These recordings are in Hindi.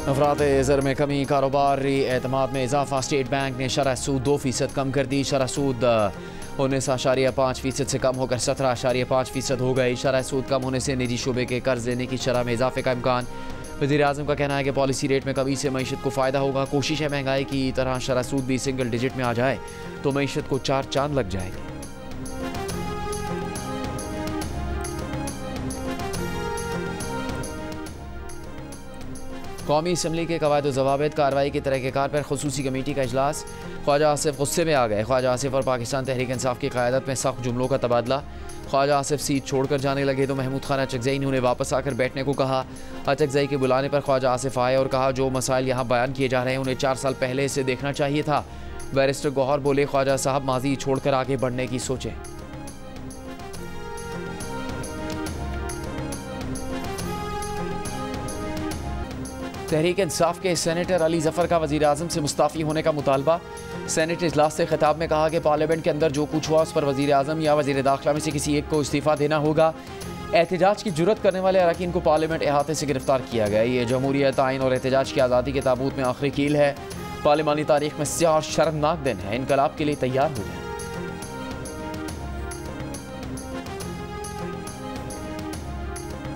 अफरात ज़र में कमी, कारोबारी एतमाद में इजाफा। स्टेट बैंक ने शरह सूद 2% कम कर दी। शरह सूद 19.5% से कम होकर 17.5% हो गई। शरह सूद कम होने से निजी शोबे के कर्ज लेने की शरह में इजाफे का इम्कान। वज़ीर आज़म का कहना है कि पॉलिसी रेट में कमी से मईशत को फ़ायदा होगा। कोशिश है महंगाई की तरह शरह सूद भी सिंगल डिजिट में आ जाए तो मईशत को 4 चांद लग जाएगी। कौमी असम्बली के कवायद व ज़वाबित कार्रवाई की तरीक़ाकार पर खुसूसी कमेटी का इजलास। ख्वाजा आसिफ गुस्से में आ गए। ख्वाजा आसिफ और पाकिस्तान तहरीक इंसाफ की क़यादत में सख्त जुमलों का तबादला। ख्वाजा आसिफ सीट छोड़कर जाने लगे तो महमूद खान अचकज़ई ने उन्हें वापस आकर बैठने को कहा। अचकज़ई के बुलाने पर ख्वाजा आसिफ आए और कहा जो मसाइल यहाँ बयान किए जा रहे हैं उन्हें 4 साल पहले से देखना चाहिए था। बैरिस्टर गौहर बोले ख्वाजा साहब माजी छोड़कर आगे बढ़ने की सोचें। तहरीक इंसाफ के सेनेटर अली जफर का वज़ीर आज़म से मुस्ताफ़ी होने का मुतालबा। सेनेट इजलास से खिताब में कहा कि पार्लियामेंट के अंदर जो कुछ हुआ उस पर वज़ीर आज़म या वज़ीर दाखिला में से किसी एक को इस्तीफ़ा देना होगा। एहतजाज की जुर्रत करने वाले अरकान को पार्लियामेंट अहाते से गिरफ्तार किया गया। ये जमहूरियत, आइन और एहतजाज की आज़ादी के ताबूत में आखिरी कील है। पार्लिमानी तारीख में स्याह और शर्मनाक दिन है। इनकलाब के लिए तैयार हो जाए।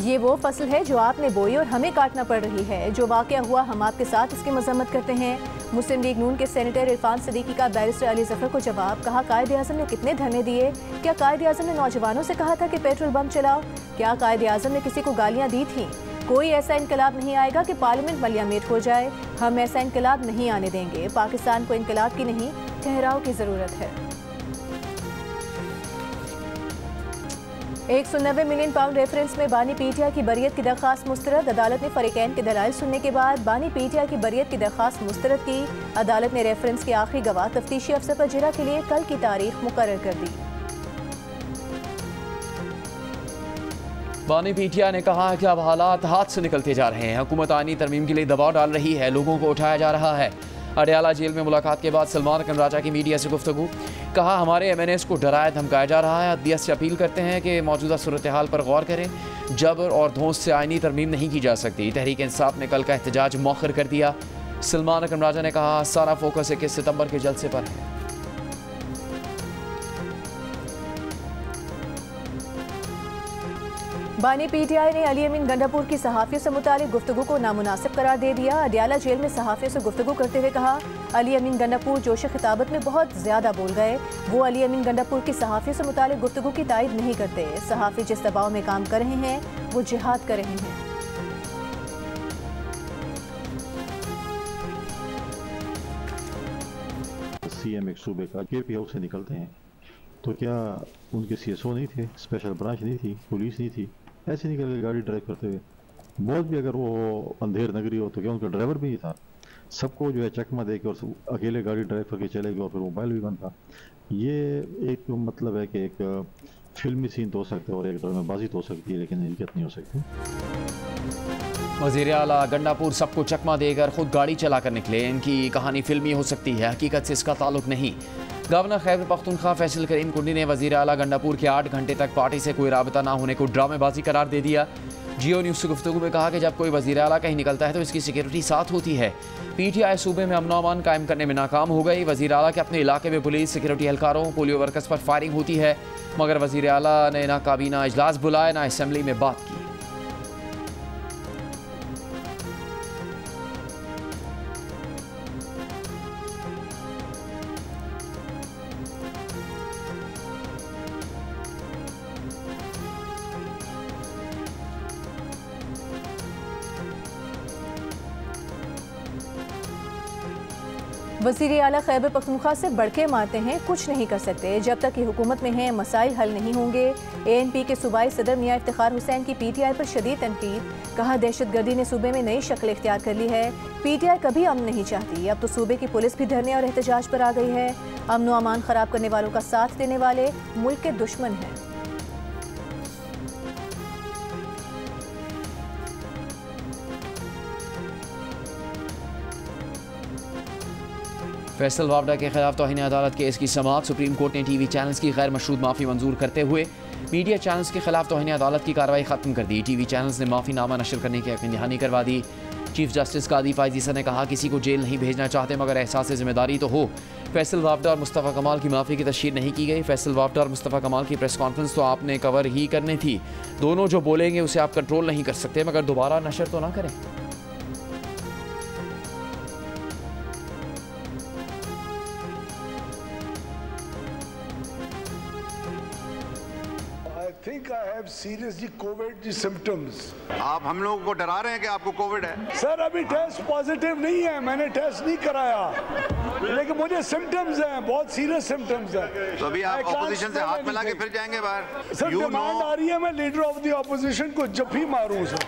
ये वो फसल है जो आपने बोई और हमें काटना पड़ रही है। जो वाक़या हुआ हम आपके साथ इसकी मजम्मत करते हैं। मुस्लिम लीग नून के सेनेटर इरफान सदीकी का बैरिस्टर अली जफर को जवाब। कहा कायद आज़म ने कितने धरने दिए? क्या कायद आज़म ने नौजवानों से कहा था कि पेट्रोल बम चलाओ? क्या कायद आज़म ने किसी को गालियाँ दी थी? कोई ऐसा इनकलाब नहीं आएगा कि पार्लियामेंट मलियामेट हो जाए। हम ऐसा इनकलाब नहीं आने देंगे। पाकिस्तान को इनकलाब की नहीं ठहराव की ज़रूरत है। 190 मिलियन पाउंड रेफरेंस में बानी पीटीआई की बरियत की दरख्वास्त मुस्तरद। अदालत ने फरीकैन के दलाइल सुनने के बाद बानी पीटीआई की बरियत की दरख्वास्त मुस्तरद की। अदालत ने रेफरेंस के आखिरी गवाह तफ्तीशी अफसर पर जिरा के लिए कल की तारीख मुकर्रर कर दी। बानी पीटीआई ने कहा है कि अब हालात हाथ से निकलते जा रहे हैं। हुकूमत आईनी तरमीम के लिए दबाव डाल रही है। लोगों को उठाया जा रहा है। अडयाला जेल में मुलाकात के बाद सलमान अकरम राजा की मीडिया से गुफ्तगू। कहा हमारे MNAs को डराया धमकाया जा रहा है। अदलिया से अपील करते हैं कि मौजूदा सूरत हाल पर गौर करें। जबर और धौंस से आईनी तरमीम नहीं की जा सकती। तहरीक इंसाफ ने कल का एहतजाज मौखर कर दिया। सलमान अकरम राजा ने कहा सारा फोकस 21 सितंबर के जलसे पर है। बानी पीटीआई ने अली अमीन गंडापुर की सहाफ़ियों से मुतालिक गुफ्तगू को नामुनासिब करार दे दिया। अडयाला जेल में सहाफ़ियों से गुफ्तगू करते हुए कहा अली अमीन गंडापुर जोश खिताबत में बहुत ज़्यादा बोल गए। वो अली अमीन गंडापुर की सहाफ़ियों से मुतालिक गुफ्तगू की तायद नहीं करते। सहाफ़ी जिस दबाव में काम कर रहे हैं वो जिहाद कर रहे हैं। CM एक सूबे का KP हाउस से निकलते हैं तो क्या उनके CSO नहीं थे, स्पेशल ब्रांच नहीं थी, पुलिस नहीं थी? ऐसे निकल के गाड़ी ड्राइव करते हुए। बहुत भी अगर वो अंधेर नगरी हो तो क्या उनका ड्राइवर भी नहीं था? सबको जो है चकमा दे के और अकेले गाड़ी ड्राइव करके चले गए और फिर मोबाइल भी बंद था। ये एक मतलब है कि एक फिल्मी सीन तो हो सकता है और एक ड्रामेबाजी तो हो सकती है, लेकिन हकीकत नहीं हो सकती। वज़ीर आला गंडापुर सबको चकमा देकर खुद गाड़ी चलाकर निकले। इनकी कहानी फिल्मी हो सकती है, हकीकत से इसका ताल्लुक नहीं। गवर्नर खैबर पख्तूनख्वा फैसल करीम कुंडी ने वज़ीर आला गंडापुर के 8 घंटे तक पार्टी से कोई राबता ना होने को ड्रामेबाजी करार दे दिया। जियो न्यूज़ से गुफ्तगू में कहा कि जब कोई वज़ीर आला कहीं निकलता है तो इसकी सिक्योरिटी साथ होती है। PTI सूबे में अमन अमान कायम करने में नाकाम हो गई। वज़ीर आला के अपने इलाके में पुलिस, सिक्योरिटी एहलकारों, पोलियो वर्कर्स पर फायरिंग होती है, मगर वज़ीर आला ने ना काबीना इजलास बुलाया ना असम्बली में बात की। वज़ीर आला खैबर पख्तूनख्वा से बढ़के मारते हैं, कुछ नहीं कर सकते। जब तक ये हुकूमत में है मसाइल हल नहीं होंगे। ANP के सूबाई सदर मियां इफ्तिखार हुसैन की PTI पर शदीद तनकीद। कहा दहशतगर्दी ने सूबे में नई शक्ल इख्तियार कर ली है। PTI कभी अमन नहीं चाहती। अब तो सूबे की पुलिस भी धरने और एहतजाज पर आ गई है। अमन व अमान खराब करने वालों का साथ देने वाले मुल्क के दुश्मन हैं। फैसल वावडा के खिलाफ तौहीन अदालत केस की समाअत। सुप्रीम कोर्ट ने TV चैनल्स की गैर मशरूत माफ़ी मंजूर करते हुए मीडिया चैनल्स के खिलाफ तौहीन अदालत की कार्रवाई खत्म कर दी। TV चैनल्स ने माफ़ीनामा नशर करने की यकीन दहानी करवा दी। चीफ जस्टिस कादी फायजीसा ने कहा, किसी को जेल नहीं भेजना चाहते मगर एहसास जिम्मेदारी तो हो। फैसल वावडा और मुस्तफ़ा कमाल की माफ़ी की तशहीर नहीं की गई। फैसल वावडा और मुस्तफ़ा कमाल की प्रेस कॉन्फ्रेंस तो आपने कवर ही करनी थी। दोनों जो बोलेंगे उसे आप कंट्रोल नहीं कर सकते, मगर दोबारा नशर तो ना करें। think I have seriously COVID symptoms. आप हम लोगों को डरा रहे हैं कि आपको कोविड है? सर अभी टेस्ट पॉजिटिव नहीं है, मैंने टेस्ट नहीं कराया, लेकिन मुझे सिम्टम्स हैं, बहुत सीरियस सिम्टम्स हैं। तो अभी आप ऑपोजिशन से हाथ मिला के फिर जाएंगे बाहर? सर डिमांड आ रही है मैं लीडर ऑफ द ऑपोजिशन को जफ्फी मारूं सर।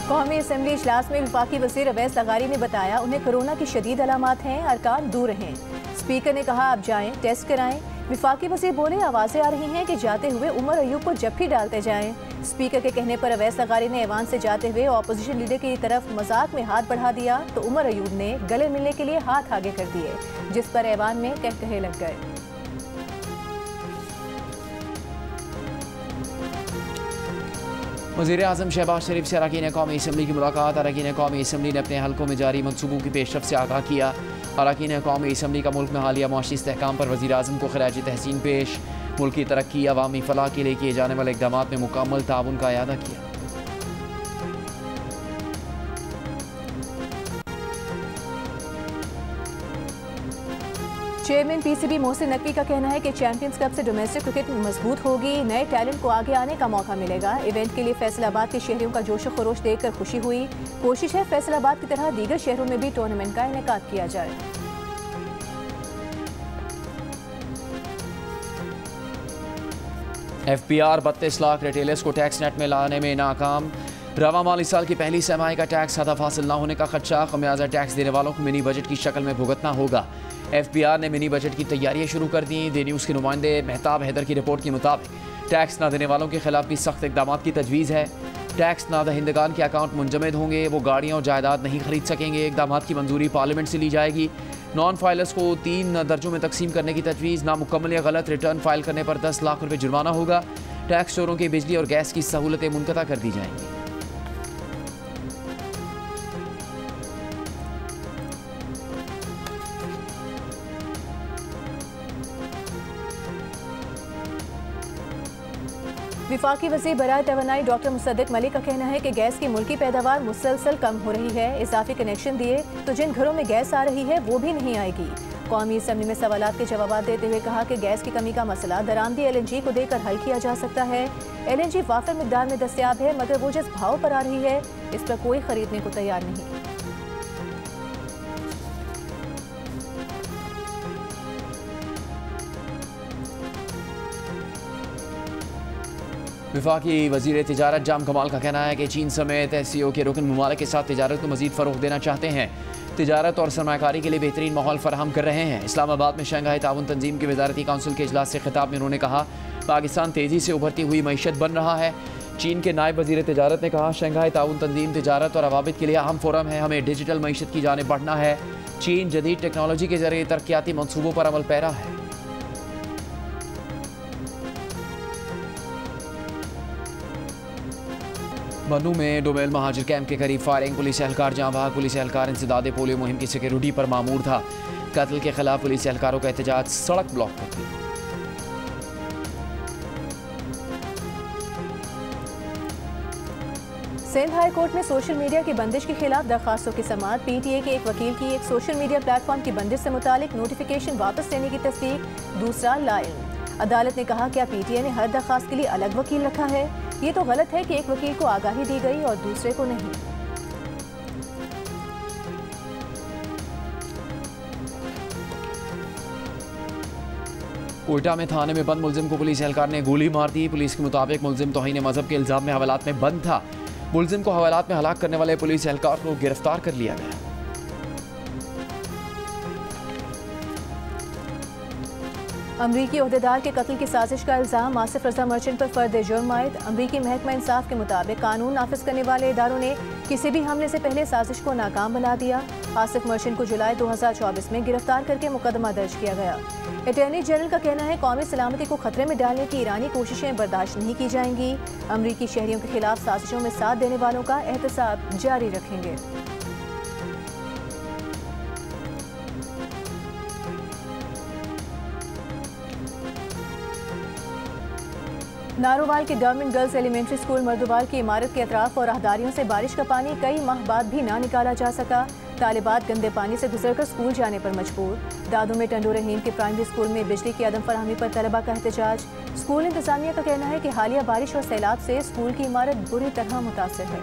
कौमी असम्बली इजलास में वफाकी वज़ीर अवैस लगारी ने बताया, उन्हें कोरोना की शदीद अलामात हैं, अरकान दूर रहें। स्पीकर ने कहा, आप जाएं टेस्ट कराएं। विफाकी वज़ीर बोले, आवाज़ें आ रही हैं कि जाते हुए उमर अयूब को जफ्फी डालते जाएं। स्पीकर के कहने पर अवैस लगारी ने ऐवान से जाते हुए ऑपोजिशन लीडर की तरफ मजाक में हाथ बढ़ा दिया तो उमर अयूब ने गले मिलने के लिए हाथ आगे कर दिए, जिस पर ऐवान में कहकहे लग गए। वज़ीर-ए-आज़म शहबाज शरीफ से अरकान कौमी असम्बली की मुलाकात। अरकान कौमी असम्बली ने अपने हल्कों में जारी मनसूबों की पेशरफ से आगाह किया। अरकान कौमी असम्बली का मुल्क में हालिया मुआशी इस्तेहकाम पर वज़ीर-ए-आज़म को खराज तहसीन पेश। मुल्क की तरक्की अवामी फलाह के लिए किए जाने वाले इक़दाम में मुकम्मल ताउन का इयादा किया। चेयरमैन पीसीबी मोहसिन नकवी का कहना है कि चैंपियंस कप से डोमेस्टिक क्रिकेट मजबूत होगी, नए टैलेंट को आगे आने का मौका मिलेगा। इवेंट के लिए फैसलाबाद के शहरियों का जोश खरोश देखकर खुशी हुई। कोशिश है फैसलाबाद की तरह दीगर शहरों में भी टूर्नामेंट का इनेकाद किया जाए। FPR 32 लाख रिटेलर्स को टैक्स नेट में लाने में नाकाम। रवा माली साल की पहली सहमाही का टैक्स हदफ हासिल न होने का खदशा। खमियाजा टैक्स देने वालों को मिनी बजट की शक्ल में भुगतना होगा। FPR ने मिनी बजट की तैयारियां शुरू कर दी। दी न्यूज़ के नुमाइंदे मेहताब हैदर की रिपोर्ट के मुताबिक टैक्स न देने वालों के खिलाफ भी सख्त इकदाम की तजवीज़ है। टैक्स नादहिंदगान के अकाउंट मुंजमद होंगे, वो गाड़ियाँ और जायदाद नहीं खरीद सकेंगे। इकदाम की मंजूरी पार्लियामेंट से ली जाएगी। नॉन फाइलर्स को 3 दर्जों में तकसीम करने की तजवीज़। नामुकम्मल या गलत रिटर्न फाइल करने पर 10 लाख रुपये जुर्माना होगा। टैक्स चोरों की बिजली और गैस की सहूलतें मुनक़ता कर दी जाएंगी। विफाकी वज़ीर बराए तवानाई डॉक्टर मुसद्दिक मलिक का कहना है कि गैस की मुल्की पैदावार मुसलसल कम हो रही है। इजाफी कनेक्शन दिए तो जिन घरों में गैस आ रही है वो भी नहीं आएगी। कौमी असम्बली में सवालात के जवाब देते हुए कहा कि गैस की कमी का मसला दरामदी LNG को देकर हल किया जा सकता है। LNG वाफिर मिकदार में दस्तियाब है, मगर वो जिस भाव पर आ रही है इस पर कोई खरीदने को तैयार नहीं। वफाकी वज़ीर तिजारत जाम कमाल का कहना है कि चीन समेत SCO के रुकन ममालिक के साथ तिजारत को मज़ीद फ़रोग़ देना चाहते हैं। तिजारत और सरमाकारी के लिए बेहतरीन माहौल फराहम कर रहे हैं। इस्लामाबाद में शंघाई ताउन तंजीम के वज़ारती काउंसिल के इजलास से खिताब में उन्होंने कहा, पाकिस्तान तेज़ी से उभरती हुई मईशत बन रहा है। चीन के नायब वज़ीर तिजारत ने कहा, शंघाई ताउन तंजीम तिजारत और अवाबित के लिए अहम फोरम है। हमें डिजिटल मईशत की जानिब बढ़ना है। चीन जदीद टेक्नोलॉजी के ज़रिए तरक्याती मनसूबों पर अमल पैरा है। बनू में डोमेल महाजिर कैंप के करीब फायरिंग। पुलिस एहलकार जहां भाग। पुलिस एहलकार इंसदादे पोलियो मुहिम की सिक्योरिटी पर मामूर था। कत्ल के खिलाफ पुलिस एहलकारों का एहतजाज, सड़क ब्लॉक कर दी। सिंध हाई कोर्ट में सोशल मीडिया की बंदिश के खिलाफ दरखास्तों की समाअत। PTA के एक वकील की एक सोशल मीडिया प्लेटफॉर्म की बंदिश से मुतालिक नोटिफिकेशन वापस लेने की तस्दीक, दूसरा लाइल। अदालत ने कहा, क्या PTA ने हर दरखास्त के लिए अलग वकील रखा है? ये तो गलत है कि एक वकील को आगाही दी गई और दूसरे को नहीं। कोयटा में थाने में बंद मुलजिम को पुलिस एहलकार ने गोली मार दी। पुलिस के मुताबिक मुलजिम तौहीन मजहब के इल्जाम में हवालात में बंद था। मुलजिम को हवालात में हलाक करने वाले पुलिस एहलकार को गिरफ्तार कर लिया गया। अमरीकी ओहदेदार के कत्ल की साजिश का इल्जाम आसिफ रजा मर्चेंट पर फर्द जुर्म आयद। अमरीकी महकमा इंसाफ के मुताबिक कानून नाफिज करने वाले इदारों ने किसी भी हमले से पहले साजिश को नाकाम बना दिया। आसिफ मर्चेंट को जुलाई 2024 में गिरफ्तार करके मुकदमा दर्ज किया गया। अटॉर्नी जनरल का कहना है कौमी सलामती को खतरे में डालने की ईरानी कोशिशें बर्दाश्त नहीं की जाएंगी। अमरीकी शहरियों के खिलाफ साजिशों में साथ देने वालों का एहतसाब जारी रखेंगे। नारोवाल के गवर्नमेंट गर्ल्स एलिमेंट्री स्कूल मर्दुवाल की इमारत के अतराफ और राहदारियों से बारिश का पानी कई माह बाद भी ना निकाला जा सका। तालिबात गंदे पानी से गुजरकर स्कूल जाने पर मजबूर। दादू में टंडू रहीम के प्राइमरी स्कूल में बिजली की अदम फराहमी पर तलबा का एहतजाज। स्कूल इंतजामिया का कहना है कि हालिया बारिश और सैलाब से स्कूल की इमारत बुरी तरह मुतासिर है।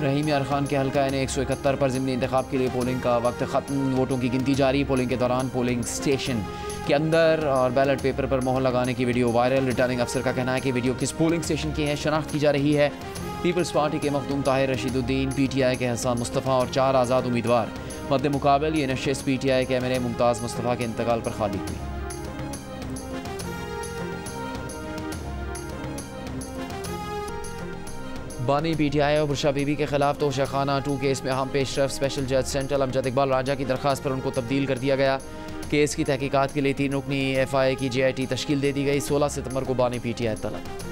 रहीम यार खान के हल्का एन 171 पर ज़िमनी इंतखाब के लिए पोलिंग का वक्त ख़त्म। वोटों की गिनती जारी। पोलिंग के दौरान पोलिंग स्टेशन के अंदर और बैलेट पेपर पर मोहर लगाने की वीडियो वायरल। रिटर्निंग अफसर का कहना है कि वीडियो किस पोलिंग स्टेशन की है शनाख्त की जा रही है। पीपल्स पार्टी के मखदूम ताहिर रशीदुद्दीन, PTI के हसन मुस्तफ़ा और 4 आज़ाद उम्मीदवार मद्दे मुकाबल। ये नशिस्त PTI के MLA मुमताज़ मुस्तफ़ा के इंतकाल पर खाली हुई। बानी PTI और बुरशा बीबी के खिलाफ तोशाखाना 2 केस में अहम पेशरफ। स्पेशल जज सेंट्रल अमजद इकबाल राजा की दरख्वास्त पर उनको तब्दील कर दिया गया। केस की तहकीकात के लिए 3 रुकनी FI की JIT तश्कील दे दी गई। 16 सितंबर को बानी PTI तलब।